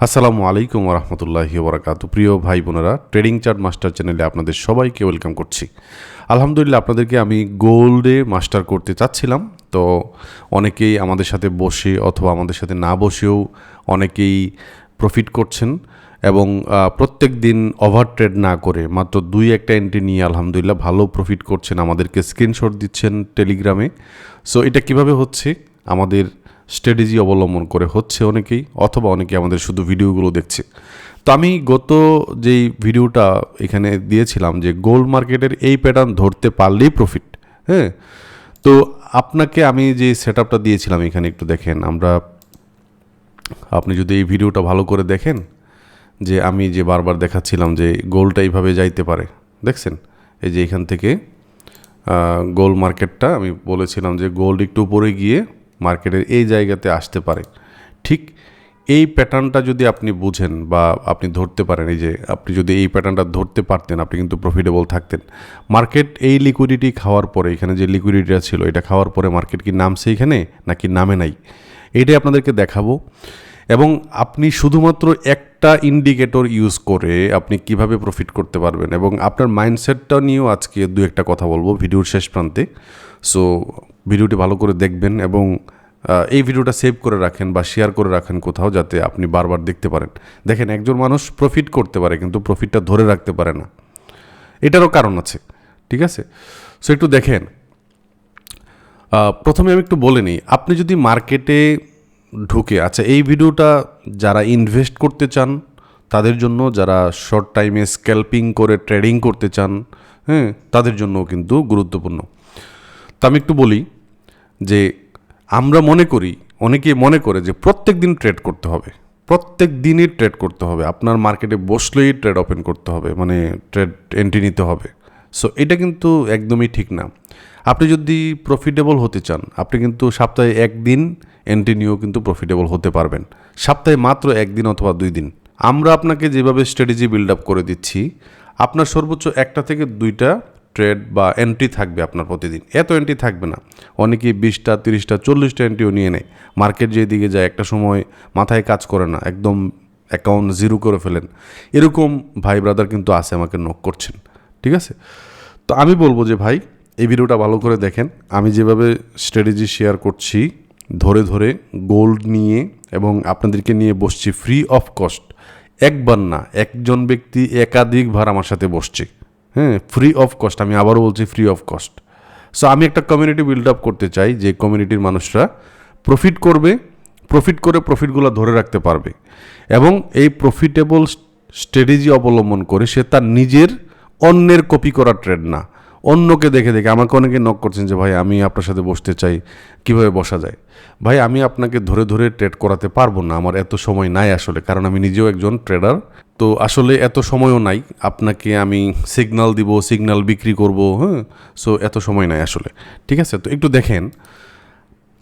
আসসালামু আলাইকুম রহমতুল্লাহি ওবরাকাতু। প্রিয় ভাই বোনেরা, ট্রেডিং চার্ট মাস্টার চ্যানেলে আপনাদের সবাইকে ওয়েলকাম করছি। আলহামদুলিল্লাহ, আপনাদেরকে আমি গোল্ডে মাস্টার করতে চাচ্ছিলাম। তো অনেকেই আমাদের সাথে বসে অথবা আমাদের সাথে না বসেও অনেকেই প্রফিট করছেন এবং প্রত্যেক দিন ওভার ট্রেড না করে মাত্র দুই একটা এন্ট্রি নিয়ে আলহামদুলিল্লাহ ভালো প্রফিট করছেন, আমাদেরকে স্ক্রিনশট দিচ্ছেন টেলিগ্রামে। সো এটা কিভাবে হচ্ছে, আমাদের স্ট্র্যাটেজি অবলম্বন করে হচ্ছে অনেকেই, অথবা অনেকে আমাদের শুধু ভিডিওগুলো দেখছে। তো আমি গত যেই ভিডিওটা এখানে দিয়েছিলাম যে গোল্ড মার্কেটের এই প্যাটার্ন ধরতে পারলেই প্রফিট। হ্যাঁ, তো আপনাকে আমি যে সেট আপটা দিয়েছিলাম এখানে একটু দেখেন। আপনি যদি এই ভিডিওটা ভালো করে দেখেন, যে আমি যে বারবার দেখাচ্ছিলাম যে গোল্ডটা এইভাবে যাইতে পারে, দেখছেন? এই যে এখান থেকে গোল্ড মার্কেটটা আমি বলেছিলাম যে গোল্ড একটু উপরে গিয়ে মার্কেটের এই জায়গাতে আসতে পারে। ঠিক এই প্যাটার্নটা যদি আপনি বুঝেন বা আপনি ধরতে পারেন, এই যে আপনি যদি এই প্যাটার্নটা ধরতে পারতেন, আপনি কিন্তু প্রফিটেবল থাকতেন। মার্কেট এই লিকুইডিটি খাওয়ার পরে, এখানে যে লিকুইডিটিটা ছিল এটা খাওয়ার পরে মার্কেট কি নামছে এখানে নাকি নামে নাই, এইটাই আপনাদেরকে দেখাবো। এবং আপনি শুধুমাত্র একটা ইন্ডিকেটর ইউজ করে আপনি কিভাবে প্রফিট করতে পারবেন এবং আপনার মাইন্ডসেটটা নিয়েও আজকে দু একটা কথা বলবো ভিডিওর শেষ প্রান্তে। সো ভিডিওটি ভালো করে দেখবেন এবং এই ভিডিওটা সেভ করে রাখেন বা শেয়ার করে রাখেন কোথাও, যাতে আপনি বারবার দেখতে পারেন। দেখেন, একজন মানুষ প্রফিট করতে পারে কিন্তু প্রফিটটা ধরে রাখতে পারে না, এটারও কারণ আছে। ঠিক আছে, সো একটু দেখেন। প্রথমে আমি একটু বলে নিই, আপনি যদি মার্কেটে ঢুকে, আচ্ছা এই ভিডিওটা যারা ইনভেস্ট করতে চান তাদের জন্য, যারা শর্ট টাইমে স্ক্যাল্পিং করে ট্রেডিং করতে চান, হ্যাঁ, তাদের জন্যও কিন্তু গুরুত্বপূর্ণ। তো আমি একটু বলি যে আমরা মনে করি, অনেকেই মনে করে যে প্রত্যেক দিন ট্রেড করতে হবে, প্রত্যেক দিনই ট্রেড করতে হবে, আপনার মার্কেটে বসলেই ট্রেড ওপেন করতে হবে, মানে ট্রেড এন্ট্রি নিতে হবে। সো এটা কিন্তু একদমই ঠিক না। আপনি যদি প্রফিটেবল হতে চান, আপনি কিন্তু সপ্তাহে একদিন এন্ট্রি নিয়েও কিন্তু প্রফিটেবল হতে পারবেন, সপ্তাহে মাত্র একদিন অথবা 2 দিন। আমরা আপনাকে যেভাবে স্ট্র্যাটেজি বিল্ড আপ করে দিচ্ছি, আপনার সর্বোচ্চ একটা থেকে 2টা ট্রেড বা এন্ট্রি থাকবে আপনার প্রতিদিন, এত এন্ট্রি থাকবে না। অনেকেই 20টা 30টা 40টা এন্ট্রিও নিয়ে নেয়। মার্কেট যেদিকে যায় একটা সময় মাথায় কাজ করে না, একদম অ্যাকাউন্ট জিরো করে ফেলেন। এরকম ভাই ব্রাদার কিন্তু আছে, আমাকে নক করছেন। ঠিক আছে, তো আমি বলবো যে ভাই, এই ভিডিওটা ভালো করে দেখেন। আমি যেভাবে স্ট্র্যাটেজি শেয়ার করছি ধরে ধরে গোল্ড নিয়ে, এবং আপনাদেরকে নিয়ে বসছি ফ্রি অফ কস্ট। একবার না, একজন ব্যক্তি একাধিকবার আমার সাথে বসছে। হ্যাঁ, ফ্রি অফ কস্ট, আমি আবারও বলছি ফ্রি অফ কস্ট। সো আমি একটা কমিউনিটি বিল্ড আপ করতে চাই, যে কমিউনিটির মানুষরা প্রফিট করবে, প্রফিট করে প্রফিটগুলো ধরে রাখতে পারবে এবং এই প্রফিটেবল স্ট্র্যাটেজি অবলম্বন করে সে তার নিজের, অন্যের কপি করা ট্রেড না, অন্যকে দেখে দেখে। আমাকে অনেকে নক করছেন যে ভাই আমি আপনার সাথে বসতে চাই, কিভাবে বসা যায়? ভাই আমি আপনাকে ধরে ধরে ট্রেড করাতে পারবো না, আমার এত সময় নাই আসলে, কারণ আমি নিজেও একজন ট্রেডার। তো আসলে এত সময়ও নাই আপনাকে আমি সিগন্যাল দিব, সিগন্যাল বিক্রি করব। হ্যাঁ, সো এত সময় নাই আসলে। ঠিক আছে, তো একটু দেখেন।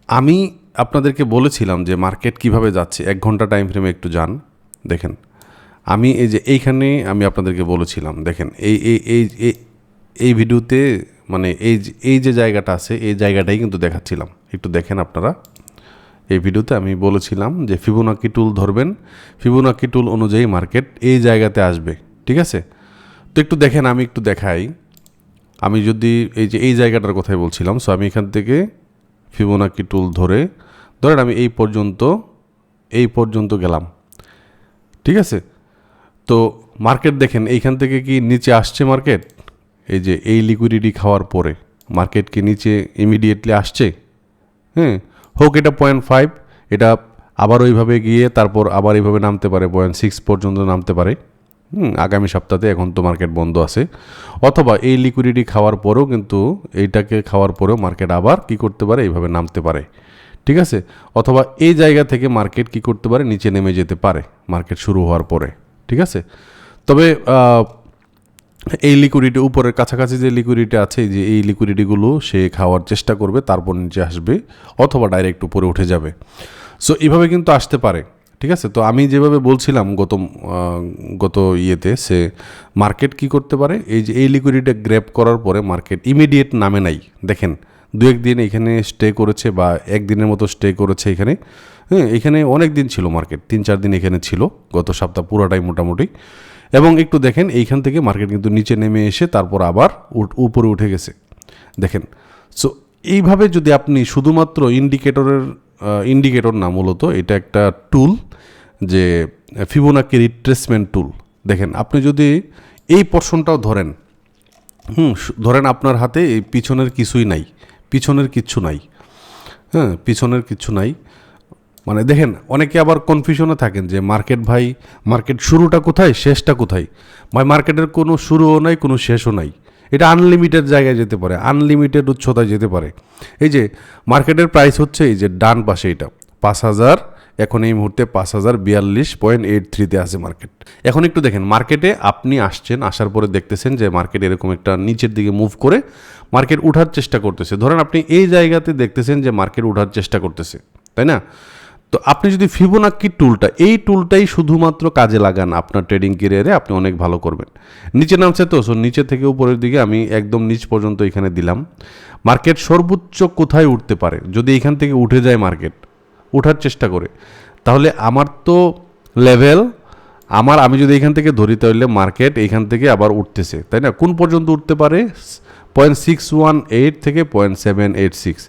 আমি আপনাদেরকে বলেছিলাম যে মার্কেট কিভাবে যাচ্ছে, 1 ঘন্টা টাইম ফ্রেমে একটু যান, দেখেন। আমি এই যে এইখানে আমি আপনাদেরকে বলেছিলাম, দেখেন এই এই এই এই ভিডিওতে, মানে এই যে জায়গাটা আছে এই জায়গাটাই কিন্তু দেখাচ্ছিলাম। একটু দেখেন আপনারা, এই ভিডিওতে আমি বলেছিলাম যে ফিবোনাকি টুল ধরবেন, ফিবোনাকি টুল অনুযায়ী মার্কেট এই জায়গাতে আসবে। ঠিক আছে, তো একটু দেখেন, আমি একটু দেখাই। আমি যদি এই জায়গাটার কথাই বলছিলাম। সো আমি এখান থেকে ফিবোনাকি টুল ধরেন আমি এই পর্যন্ত গেলাম। ঠিক আছে, তো মার্কেট দেখেন এইখান থেকে কি নিচে আসছে মার্কেট? এই যে এই লিকুইডিটি খাওয়ার পরে মার্কেট কি নিচে ইমিডিয়েটলি আসছে? হ্যাঁ, হোক এটা 0.5, এটা আবার ওইভাবে গিয়ে তারপর আবার এইভাবে নামতে পারে, 0.6 পর্যন্ত নামতে পারে আগামী সপ্তাহে। এখন তো মার্কেট বন্ধ আছে। অথবা এই লিকুইডিটি খাওয়ার পরেও কিন্তু, এইটাকে খাওয়ার পরেও মার্কেট আবার কি করতে পারে, এইভাবে নামতে পারে। ঠিক আছে, অথবা এই জায়গা থেকে মার্কেট কি করতে পারে, নিচে নেমে যেতে পারে মার্কেট শুরু হওয়ার পরে। ঠিক আছে, তবে এই লিকুইডিটি উপরের কাছাকাছি যে লিকুইডিটি আছে, যে এই লিকুইডিটিগুলো সে খাওয়ার চেষ্টা করবে, তারপর নিচে আসবে অথবা ডাইরেক্ট উপরে উঠে যাবে। সো এইভাবে কিন্তু আসতে পারে। ঠিক আছে, তো আমি যেভাবে বলছিলাম গত ইয়েতে, সে মার্কেট কি করতে পারে, এই যে এই লিকুইডিটি গ্র্যাব করার পরে মার্কেট ইমিডিয়েট নামে নাই। দেখেন দু একদিন এখানে স্টে করেছে বা একদিনের মতো স্টে করেছে এখানে। হ্যাঁ, এখানে অনেক দিন ছিল মার্কেট, 3-4 দিন এখানে ছিল গত সপ্তাহ পুরোটাই মোটামুটি। এবং একটু দেখেন এইখান থেকে মার্কেট কিন্তু নিচে নেমে এসে তারপর আবার উপরে উঠে গেছে দেখেন। সো এইভাবে যদি আপনি শুধুমাত্র ইন্ডিকেটর না, মূলত এটা একটা টুল, যে ফিবোনাকি রিট্রেসমেন্ট টুল। দেখেন আপনি যদি এই পোর্শনটাও ধরেন, ধরেন আপনার হাতে এই পিছনের কিছুই নাই, পিছনের কিচ্ছু নাই, হ্যাঁ পিছনের কিচ্ছু নাই, মানে দেখেন অনেকে আবার কনফিউশনে থাকেন যে মার্কেট শুরুটা কোথায় শেষটা কোথায়। ভাই মার্কেটের কোনো শুরুও নাই, কোনো শেষও নাই, এটা আনলিমিটেড জায়গায় যেতে পারে, আনলিমিটেড উচ্চতায় যেতে পারে। এই যে মার্কেটের প্রাইস হচ্ছে এই যে ডান পাশে এটা 5,000, এখন এই মুহূর্তে 5,042.83-তে আছে মার্কেট। এখন একটু দেখেন মার্কেটে আপনি আসার পরে দেখতেছেন যে মার্কেট এরকম একটা নিচের দিকে মুভ করে মার্কেট উঠার চেষ্টা করতেছে। ধরেন আপনি এই জায়গাতে দেখতেছেন যে মার্কেট উঠার চেষ্টা করতেছে, তাই না? তো আপনি যদি ফিবোনাকি এই টুলটাই শুধুমাত্র কাজে লাগান আপনার ট্রেডিং ক্যারিয়ারে, আপনি অনেক ভালো করবেন। নিচে নামছে তো, নিচে থেকে উপরের দিকে আমি একদম নিচ পর্যন্ত এখানে দিলাম। মার্কেট সর্বোচ্চ কোথায় উঠতে পারে, যদি এখান থেকে উঠে যায় মার্কেট, ওঠার চেষ্টা করে, তাহলে আমার তো লেভেল, আমি যদি এখান থেকে ধরি তাহলে মার্কেট এইখান থেকে আবার উঠতেছে, তাই না? কোন পর্যন্ত উঠতে পারে? 0.618 থেকে 0.786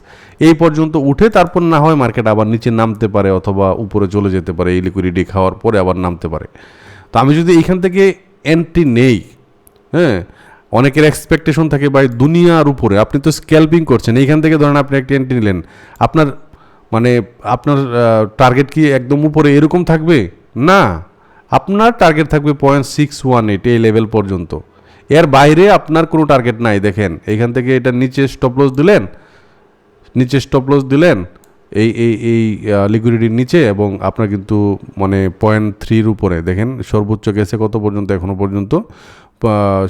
এই পর্যন্ত উঠে তারপর না হয় মার্কেট আবার নিচে নামতে পারে অথবা উপরে চলে যেতে পারে, এই লিকুইডিটি খাওয়ার পরে আবার নামতে পারে। তো আমি যদি এইখান থেকে এন্ট্রি নেই, হ্যাঁ, অনেকের এক্সপেকটেশন থাকে ভাই দুনিয়ার উপরে, আপনি তো স্ক্যালপিং করছেন, এইখান থেকে ধরেন আপনি একটা এন্ট্রি নিলেন, আপনার টার্গেট কি একদম উপরে এরকম থাকবে? না, আপনার টার্গেট থাকবে 0.618 এই লেভেল পর্যন্ত, এর বাইরে আপনার কোনো টার্গেট নাই। দেখেন এইখান থেকে এটা নিচে স্টপ লস দিলেন এই এই এই লিকুইডিটির নিচে, এবং আপনার কিন্তু 0.3 উপরে দেখেন সর্বোচ্চ গেছে কত পর্যন্ত, এখনো পর্যন্ত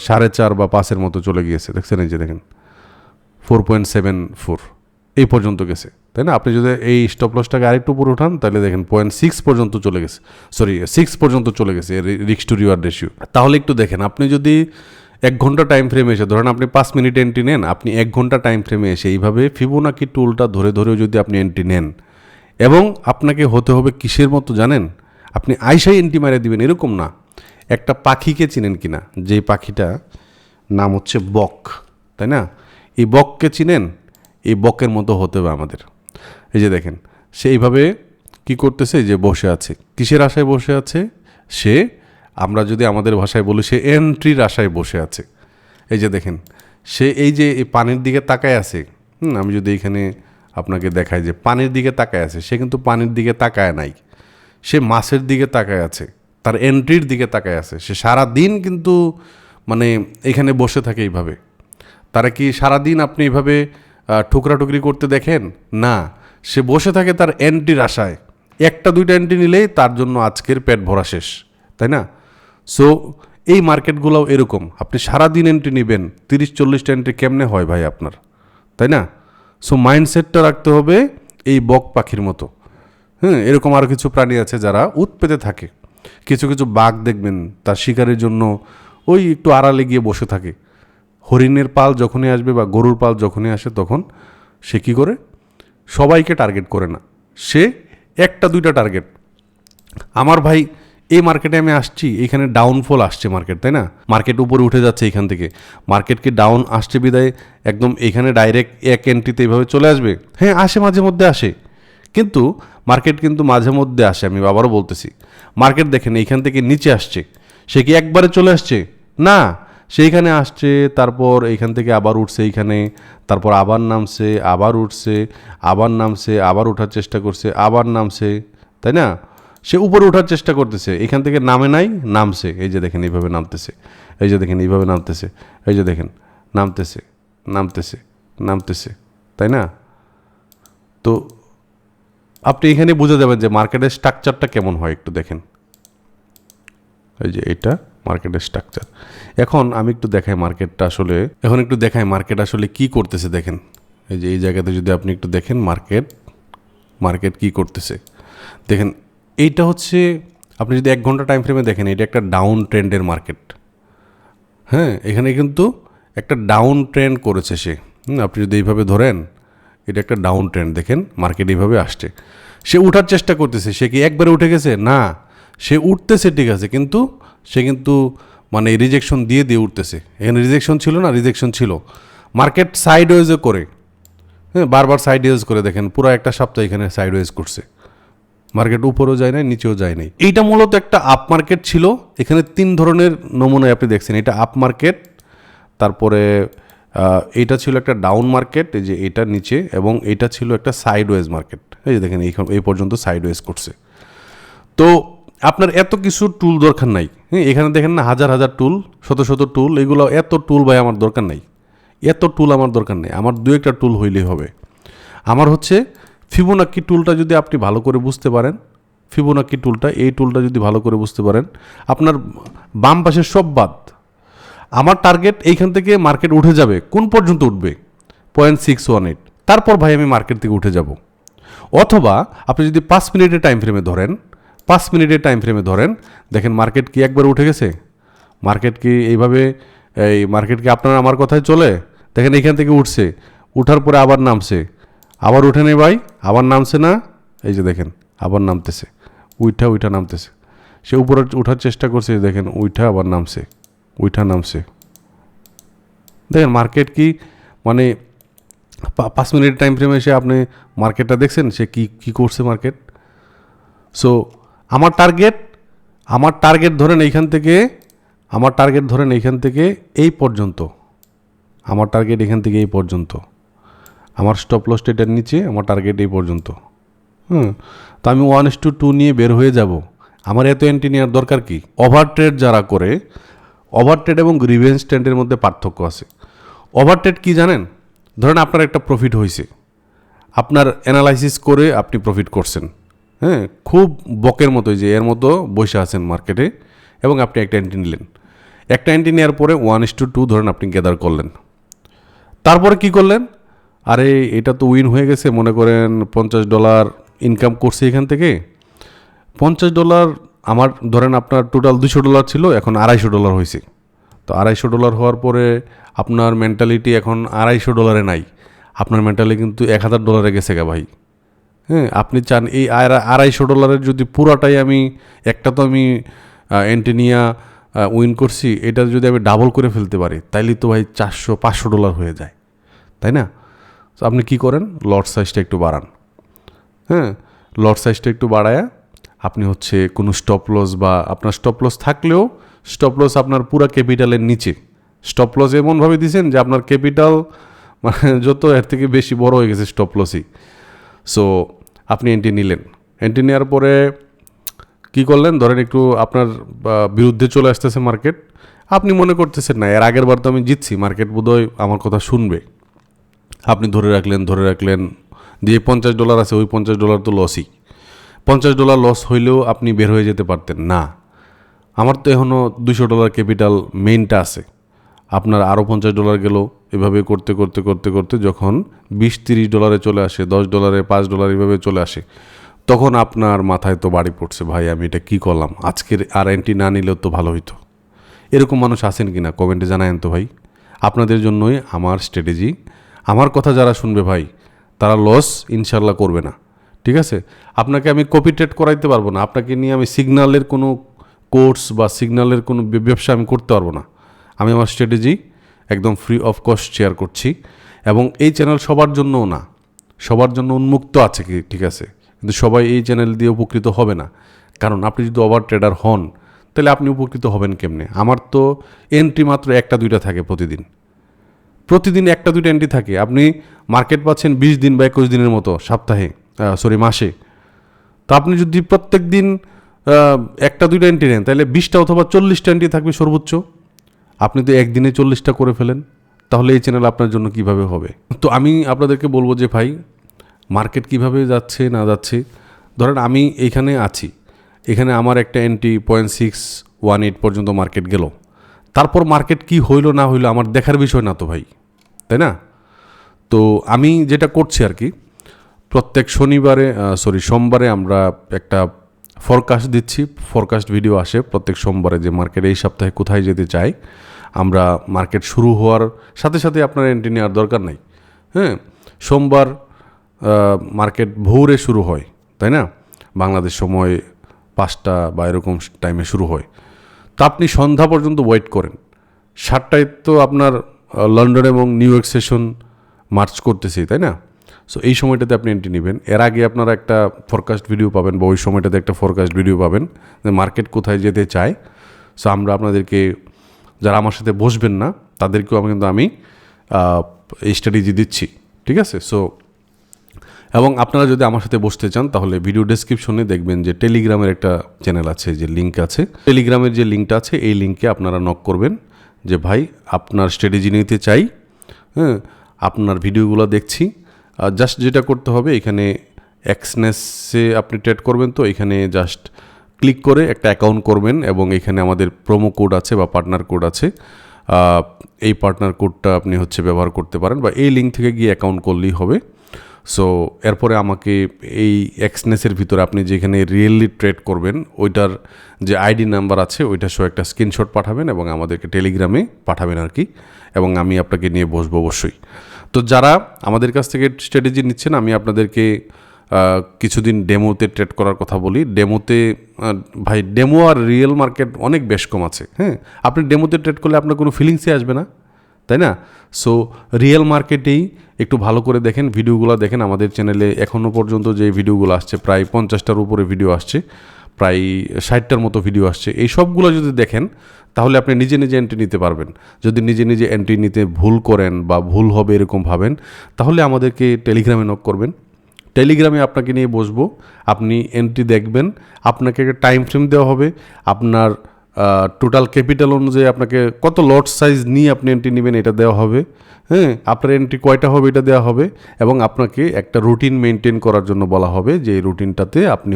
4.5 বা 5-এর মতো চলে গিয়েছে, দেখছেন এই যে দেখেন 4.74 এই পর্যন্ত গেছে, তাই না? আপনি যদি এই স্টপ লসটাকে আরেকটু উপরে উঠান তাহলে দেখেন 0.6 পর্যন্ত চলে গেছে, 6 পর্যন্ত চলে গেছে রিস্ক টু রিওয়ার্ড রেশিও। তাহলে একটু দেখেন, আপনি যদি 1 ঘন্টা টাইম ফ্রেমে এসে, ধরেন আপনি 5 মিনিট এন্ট্রি নেন, আপনি 1 ঘন্টা টাইম ফ্রেমে এসে এইভাবে ফিবোনাকি টুলটা ধরেও যদি আপনি এন্ট্রি নেন, এবং আপনাকে হতে হবে কিসের মতো জানেন? আপনি আইসাই এন্ট্রি মারে দিবেন এরকম না, একটা পাখিকে চিনেন কিনা, যেই পাখিটা নাম হচ্ছে বক, তাই না? এই বককে চিনেন? এই বকের মতো হতে হবে আমাদের। এই যে দেখেন সে এইভাবে কী করতেছে, যে বসে আছে, কিসের আশায় বসে আছে সে? আমরা যদি আমাদের ভাষায় বলি, সে এন্ট্রির আশায় বসে আছে। এই যে দেখেন সে এই যে এই পানির দিকে তাকায় আছে, আমি যদি এখানে আপনাকে দেখাই যে পানির দিকে তাকায় আছে, সে কিন্তু পানির দিকে তাকায় নাই, সে মাছের দিকে তাকায় আছে, তার এন্ট্রির দিকে তাকায় আছে। সে সারা দিন কিন্তু এখানে বসে থাকে এইভাবে। তারা কি সারাদিন আপনি এইভাবে ঠুকরাটুকরি করতে দেখেন? না, সে বসে থাকে তার এন্ট্রির আশায়। 1-2টা এন্ট্রি নিলেই তার জন্য আজকের পেট ভরা শেষ, তাই না? সো এই মার্কেটগুলোও এরকম, আপনি সারাদিন এন্ট্রি নেবেন, 30-40টা এন্ট্রি কেমনে হয় ভাই আপনার, তাই না? সো মাইন্ডসেটটা রাখতে হবে এই বক পাখির মতো। এরকম আরও কিছু প্রাণী আছে যারা উৎ পেতে থাকে। কিছু বাঘ দেখবেন তার শিকারের জন্য ওই একটু আড়ালে গিয়ে বসে থাকে। হরিণের পাল যখনই আসবে বা গরুর পাল যখনই আসে, তখন সে কী করে? সবাইকে টার্গেট করে না, সে 1-2টা টার্গেট। আমার ভাই এই মার্কেটে আমি আসছি, এখানে ডাউনফল আসছে মার্কেট, তাই না? মার্কেট উপরে উঠে যাচ্ছে, এখান থেকে মার্কেটকে ডাউন আসছে বিদায় একদম এখানে ডাইরেক্ট এক এন্ট্রিতে এইভাবে চলে আসবে? হ্যাঁ আসে, মাঝে মধ্যে আসে, কিন্তু মার্কেট কিন্তু মাঝে মধ্যে আসে। আমি আবারও বলতেছি, মার্কেট দেখেন এইখান থেকে নিচে আসছে, সে কি একবারে চলে আসছে? না, সেইখানে আসছে, তারপর এইখান থেকে আবার উঠছে এইখানে, তারপর আবার নামছে, আবার উঠছে, আবার নামছে, আবার ওঠার চেষ্টা করছে, আবার নামছে, তাই না? সে উপরে ওঠার চেষ্টা করতেছে, এখান থেকে নামে নাই, নামছে, এই যে দেখেন এইভাবে নামতেছে, এই যে দেখেন এইভাবে নামতেছে, এই যে দেখেন নামতেছে, তাই না? তো আপনি এখানে বুঝে যাবেন যে মার্কেটের স্ট্রাকচারটা কেমন হয়, একটু দেখেন, এই যে এটা মার্কেটের স্ট্রাকচার। এখন আমি একটু দেখাই মার্কেট আসলে কি করতেছে। দেখেন এই যে এই জায়গাতে যদি আপনি একটু দেখেন মার্কেট কি করতেছে, দেখেন এইটা হচ্ছে, আপনি যদি 1 ঘন্টা টাইম ফ্রেমে দেখেন, এটা একটা ডাউন ট্রেন্ডের মার্কেট। হ্যাঁ, এখানে কিন্তু একটা ডাউন ট্রেন্ড করেছে সে। আপনি যদি এইভাবে ধরেন, এটা একটা ডাউন ট্রেন্ড, দেখেন মার্কেট এইভাবে আসছে। সে উঠার চেষ্টা করতেছে, সে কি একবারে উঠে গেছে? না, সে উঠতেছে ঠিক আছে, কিন্তু সে কিন্তু মানে রিজেকশন দিয়ে দিয়ে উঠতেছে। এখানে রিজেকশন ছিল না, রিজেকশন ছিল। মার্কেট সাইডওয়েজও করে, হ্যাঁ বারবার সাইডওয়েজ করে, দেখেন পুরো একটা সপ্তাহ এখানে সাইডওয়েজ করছে। মার্কেট উপরেও যায় নাই, নিচেও যায় নাই। এইটা মূলত একটা আপ মার্কেট ছিল। এখানে 3 ধরনের নমুনায় আপনি দেখছেন, এটা আপ মার্কেট, তারপরে এইটা ছিল একটা ডাউন মার্কেট, এই যে এটা নিচে, এবং এইটা ছিল একটা সাইডওয়েজ মার্কেট। এই যে দেখেন এই পর্যন্ত সাইডওয়েজ করছে। তো আপনার এত কিছু টুল দরকার নাই। হ্যাঁ, এখানে দেখেন না হাজার হাজার টুল, শত শত টুল, এগুলো এত টুল ভাই আমার দরকার নাই, এত টুল আমার দরকার নেই। আমার 2-1টা টুল হইলেই হবে। আমার হচ্ছে ফিবোনাক্কি টুলটা যদি আপনি ভালো করে বুঝতে পারেন, ফিবোনাক্কি টুলটা, এই টুলটা যদি ভালো করে বুঝতে পারেন, আপনার বাম পাশের সব বাদ। আমার টার্গেট এইখান থেকে মার্কেট উঠে যাবে, কোন পর্যন্ত উঠবে? 0.618, তারপর ভাই আমি মার্কেট থেকে উঠে যাব। অথবা আপনি যদি 5 মিনিটের টাইম ফ্রেমে ধরেন, 5 মিনিটের টাইম ফ্রেমে ধরেন, দেখেন মার্কেট কি একবার উঠে গেছে? মার্কেট কি এইভাবে, এই মার্কেট কি আপনার আমার কথায় চলে? দেখেন এইখান থেকে উঠছে, উঠার পরে আবার নামছে, আবার উঠে নেই ভাই, আবার নামছে না, এই যে দেখেন আবার নামতেছে, উইঠা নামতেছে। সে উপরে উঠার চেষ্টা করছে, দেখেন উইঠা আবার নামছে, উইঠা নামছে। দেখেন মার্কেট কি মানে 5 মিনিট টাইম ফ্রেমে এসে আপনি মার্কেটটা দেখছেন সে কি করছে মার্কেট। সো আমার টার্গেট ধরেন এইখান থেকে, আমার টার্গেট ধরেন এইখান থেকে এই পর্যন্ত, আমার টার্গেট এখান থেকে এই পর্যন্ত, আমার স্টপ লস এটার নিচে, আমার টার্গেট এই পর্যন্ত। তো আমি 1:2 নিয়ে বের হয়ে যাব। আমার এত এন্ট্রি নেওয়ার দরকার কি? ওভার ট্রেড যারা করে, ওভার ট্রেড এবং রিভেঞ্জ ট্রেন্ডের মধ্যে পার্থক্য আছে। ওভার ট্রেড কী জানেন? ধরেন আপনার একটা প্রফিট হয়েছে, আপনার অ্যানালাইসিস করে আপনি প্রফিট করছেন, হ্যাঁ খুব বকের মতোই, যে এর মতো বসে আছেন মার্কেটে, এবং আপনি একটা এন্ট্রি নিলেন। একটা এন্ট্রি নেওয়ার পরে 1:2 ধরেন আপনি গ্যাদার করলেন। তারপরে কি করলেন? আরে এটা তো উইন হয়ে গেছে, মনে করেন $50 ইনকাম করছে এখান থেকে। $50 আমার ধরেন আপনার টোটাল $200 ছিল, এখন $250 হয়েছে। তো $250 হওয়ার পরে আপনার মেন্টালিটি এখন $250 নাই, আপনার মেন্টালিটি কিন্তু $1000 গেছে গা ভাই। হ্যাঁ, আপনি চান এই $250 যদি পুরাটাই আমি, একটা তো আমি অ্যান্টেনিয়া উইন করছি, এটা যদি আমি ডাবল করে ফেলতে পারি, তাইলে তো ভাই $400-500 হয়ে যায়, তাই না? তো আপনি কি করেন? লট সাইজটা একটু বাড়ান। হ্যাঁ, লট সাইজটা একটু বাড়ায়া আপনি হচ্ছে কোনো স্টপ লস, বা আপনার স্টপ লস থাকলেও স্টপ লস আপনার পুরা ক্যাপিটালের নিচে, স্টপ লস এমনভাবে দিয়েছেন যে আপনার ক্যাপিটাল মানে যত এর থেকে বেশি বড় হয়ে গেছে স্টপ লসই। সো আপনি এন্ট্রি নিলেন, এন্ট্রি নেওয়ার পরে কি করলেন? ধরেন একটু আপনার বিরুদ্ধে চলে আসতেছে মার্কেট, আপনি মনে করতেছেন না এর আগের বার তো আমি জিতছি, মার্কেট বোধহয় আমার কথা শুনবে। আপনি ধরে রাখলেন দিয়ে $50 আছে, ওই $50 তো লসই। $50 লস হইলেও আপনি বের হয়ে যেতে পারতেন না। আমার তো এখনও $200 ক্যাপিটাল মেইনটা আছে, আপনার আরও $50 গেল। এভাবে করতে করতে করতে করতে যখন $20-30 চলে আসে, $10, $5 এভাবে চলে আসে, তখন আপনার মাথায় তো বাড়ি পড়ছে, ভাই আমি এটা কী করলাম, আজকের আর এন্ট্রি না নিলেও তো ভালো হইতো। এরকম মানুষ আছেন কি না কমেন্টে জানায়েন তো ভাই। আপনাদের জন্যই আমার স্ট্র্যাটেজি। আমার কথা যারা শুনবে ভাই, তারা লস ইনশাল্লাহ করবে না, ঠিক আছে? আপনাকে আমি কপি ট্রেড করাইতে পারবো না, আপনাকে নিয়ে আমি সিগন্যালের কোনো কোর্স বা সিগন্যালের কোনো ব্যবসা আমি করতে পারবো না। আমি আমার স্ট্র্যাটেজি একদম ফ্রি অফ কস্ট শেয়ার করছি, এবং এই চ্যানেল সবার জন্যও না, সবার জন্য উন্মুক্ত আছে কি, ঠিক আছে? কিন্তু সবাই এই চ্যানেল দিয়ে উপকৃত হবে না, কারণ আপনি যদি ওভার ট্রেডার হন তাহলে আপনি উপকৃত হবেন কেমনে? আমার তো এন্ট্রি মাত্র 1-2টা থাকে প্রতিদিন 1-2টা এন্ট্রি থাকে। আপনি মার্কেট পাচ্ছেন 20 দিন বা 21 দিনের মতো সপ্তাহে, মাসে। তো আপনি যদি প্রত্যেক দিন 1-2টা এন্ট্রি নেন, তাহলে 20টা অথবা 40টা এন্ট্রি থাকবে সর্বোচ্চ। আপনি তো একদিনে 40টা করে ফেলেন, তাহলে এই চ্যানেল আপনার জন্য কিভাবে হবে? তো আমি আপনাদেরকে বলবো যে ভাই, মার্কেট কিভাবে যাচ্ছে না যাচ্ছে, ধরেন আমি এইখানে আছি, এখানে আমার একটা এন্ট্রি 0.618 পর্যন্ত মার্কেট গেল, তারপর মার্কেট কি হইলো না হইলো আমার দেখার বিষয় না তো ভাই, তাই না? তো আমি যেটা করছি আর কি, প্রত্যেক সোমবারে আমরা একটা ফরকাস্ট দিচ্ছি, ফরকাস্ট ভিডিও আসে প্রত্যেক সোমবারে, যে মার্কেট এই সপ্তাহে কোথায় যেতে চাই আমরা। মার্কেট শুরু হওয়ার সাথে সাথে আপনার এন্ট্রি নেওয়ার দরকার নাই। হ্যাঁ, সোমবার মার্কেট ভোরে শুরু হয়, তাই না? বাংলাদেশ সময় 5টা বা এরকম টাইমে শুরু হয়। তো আপনি সন্ধ্যা পর্যন্ত ওয়েট করেন। 7টায় তো আপনার লন্ডন এবং নিউ ইয়র্ক সেশন মার্চ করতেছি, তাই না? সো এই সময়টাতে আপনি এন্ট্রি নেবেন। এর আগে আপনারা একটা ফরকাস্ট ভিডিও পাবেন, বা ওই সময়টাতে একটা ফরকাস্ট ভিডিও পাবেন যে মার্কেট কোথায় যেতে চায়। সো আমরা আপনাদেরকে, যারা আমার সাথে বসবেন না তাদেরকেও আমি এই স্ট্র্যাটেজি দিচ্ছি, ঠিক আছে? সো এবং আপনারা যদি আমার সাথে বসতে চান তাহলে ভিডিও ডেসক্রিপশনে দেখবেন যে টেলিগ্রামের একটা চ্যানেল আছে, যে লিঙ্ক আছে, টেলিগ্রামের যে লিঙ্কটা আছে এই লিঙ্কে আপনারা নক করবেন যে ভাই আপনার স্ট্র্যাটেজি নিতে চাই, হ্যাঁ, আপনার ভিডিওগুলো দেখছি। জাস্ট যেটা করতে হবে, এখানে এক্সনেসে আপনি ট্রেড করবেন, তো এখানে জাস্ট ক্লিক করে একটা অ্যাকাউন্ট করবেন এবং এখানে আমাদের প্রোমো কোড আছে বা পার্টনার কোড আছে। এই পার্টনার কোডটা আপনি ব্যবহার করতে পারেন, বা এই লিঙ্ক থেকে গিয়ে অ্যাকাউন্ট করলেই হবে। সো এরপরে আমাকে এই এক্সনেসের ভিতরে আপনি যেখানে রিয়েলি ট্রেড করবেন ওইটার যে আইডি নাম্বার আছে ওইটা সহ একটা স্ক্রিনশট পাঠাবেন এবং আমাদেরকে টেলিগ্রামে পাঠাবেন আর কি, এবং আমি আপনাকে নিয়ে বসবো অবশ্যই। তো যারা আমাদের কাছ থেকে স্ট্র্যাটেজি নিচ্ছেন, আমি আপনাদেরকে কিছুদিন ডেমোতে ট্রেড করার কথা বলি। ডেমোতে ভাই, ডেমো আর রিয়েল মার্কেট অনেক বেশ কম আছে। হ্যাঁ, আপনি ডেমোতে ট্রেড করলে আপনার কোনো ফিলিংসই আসবে না, তাই না? সো রিয়েল মার্কেটেই একটু ভালো করে দেখেন, ভিডিওগুলো দেখেন। আমাদের চ্যানেলে এখনও পর্যন্ত যে ভিডিওগুলো আসছে প্রায় 50টার উপরে ভিডিও আসছে, প্রায় 60টার মতো ভিডিও আসছে। এই সবগুলো যদি দেখেন তাহলে আপনি নিজে নিজে এন্ট্রি নিতে পারবেন। যদি নিজে নিজে এন্ট্রি নিতে ভুল করেন বা ভুল হবে এরকম ভাবেন, তাহলে আমাদেরকে টেলিগ্রামে নক করবেন। টেলিগ্রামে আপনাকে নিয়ে বসবো, আপনি এন্ট্রি দেখবেন, আপনাকে একটা টাইম ফ্রেম দেওয়া হবে, আপনার টোটাল ক্যাপিটাল অনুযায়ী আপনাকে কত লট সাইজ নিয়ে আপনি এন্ট্রি নেবেন এটা দেওয়া হবে। হ্যাঁ, আপনার এন্ট্রি কয়টা হবে এটা দেওয়া হবে, এবং আপনাকে একটা রুটিন মেনটেন করার জন্য বলা হবে যে এই রুটিনটাতে আপনি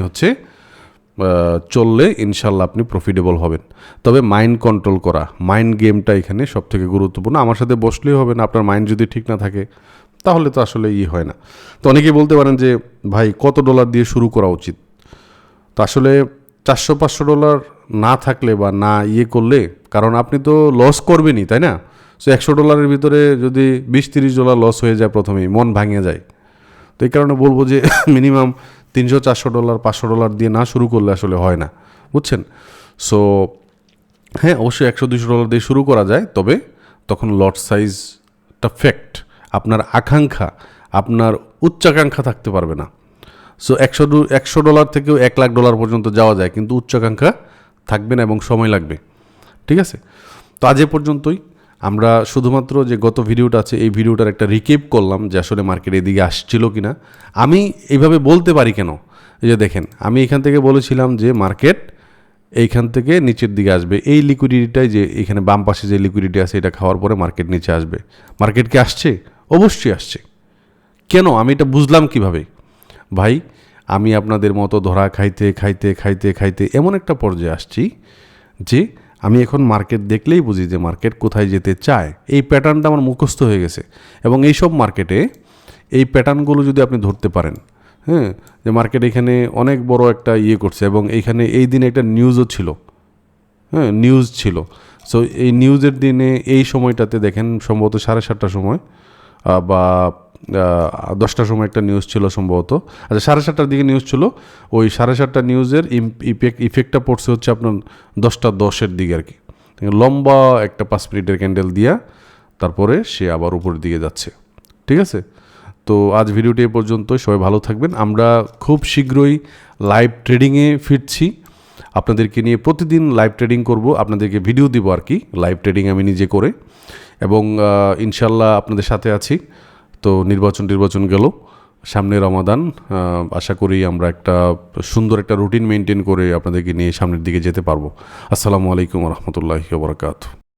চললে ইনশাল্লাহ আপনি প্রফিটেবল হবেন। তবে মাইন্ড কন্ট্রোল করা, মাইন্ড গেমটা এখানে সবথেকে গুরুত্বপূর্ণ। আমার সাথে বসলেই হবে না, আপনার মাইন্ড যদি ঠিক না থাকে তাহলে তো আসলে হয় না। তো অনেকেই বলতে পারেন যে ভাই কত ডলার দিয়ে শুরু করা উচিত? তো আসলে $400-500 না থাকলে বা না করলে, কারণ আপনি তো লস করবেনই, তাই না? সো $100 ভিতরে যদি $20-30 লস হয়ে যায় প্রথমেই মন ভাঙে যায়। তো এই কারণে বলবো যে মিনিমাম $300-400 $500 দিয়ে না শুরু করলে আসলে হয় না, বুঝছেন? সো হ্যাঁ, অবশ্যই $100-200 দিয়ে শুরু করা যায়, তবে তখন লট সাইজটা ফ্যাক্ট, আপনার আকাঙ্ক্ষা, আপনার উচ্চাকাঙ্ক্ষা থাকতে পারবে না। সো $100 থেকেও $1,00,000 পর্যন্ত যাওয়া যায়, কিন্তু উচ্চাকাঙ্ক্ষা থাকবে না এবং সময় লাগবে, ঠিক আছে? তো আজ এ পর্যন্তই। আমরা শুধুমাত্র যে গত ভিডিওটা আছে এই ভিডিওটার একটা রিকেপ করলাম যে আসলে মার্কেট এদিকে আসছিল কি না। আমি এইভাবে বলতে পারি কেন, এই যে দেখেন, আমি এখান থেকে বলেছিলাম যে মার্কেট এইখান থেকে নিচের দিকে আসবে, এই লিকুইডিটিটাই, যে এখানে বাম পাশে যে লিকুইডিটি আছে এটা খাওয়ার পরে মার্কেট নিচে আসবে। মার্কেট কি আসছে? অবশ্যই আসছে। কেন? আমি এটা বুঝলাম কিভাবে? ভাই, আমি আপনাদের মতো ধরা খাইতে খাইতে খাইতে খাইতে এমন একটা পর্যায়ে আসছি যে আমি এখন মার্কেট দেখলেই বুঝি যে মার্কেট কোথায় যেতে চায়। এই প্যাটার্নটা আমার মুখস্থ হয়ে গেছে, এবং এই সব মার্কেটে এই প্যাটার্নগুলো যদি আপনি ধরতে পারেন, হ্যাঁ, যে মার্কেট এখানে অনেক বড় একটা করছে, এবং এইখানে এই দিনে একটা নিউজও ছিল, হ্যাঁ, নিউজ ছিল। সো এই নিউজের দিনে এই সময়টাতে দেখেন সম্ভবত 7:30টার সময় বা 10টার সময় একটা নিউজ ছিল সম্ভবত, আচ্ছা 7:30টার দিকে নিউজ ছিল। ওই 7:30টা নিউজের ইফেক্টটা পড়ছে আপনার 10:10 দিকে আর কি। লম্বা একটা 5 মিনিটের ক্যান্ডেল দিয়া তারপরে সে আবার উপরের দিকে যাচ্ছে, ঠিক আছে? তো আজ ভিডিওটি এ পর্যন্তই। সবাই ভালো থাকবেন। আমরা খুব শীঘ্রই লাইভ ট্রেডিংয়ে ফিরছি, আপনাদেরকে নিয়ে প্রতিদিন লাইভ ট্রেডিং করব, আপনাদেরকে ভিডিও দিব আর কি, লাইভ ট্রেডিং আমি নিজে করে, এবং ইনশাল্লাহ আপনাদের সাথে আছি। তো নির্বাচন গেল, সামনে রমাদান, আশা করি আমরা একটা সুন্দর একটা রুটিন মেনটেন করে আপনাদেরকে নিয়ে সামনের দিকে যেতে পারবো। আসসালামু আলাইকুম রহমতুল্লাহি ওয়া বারাকাতুহু।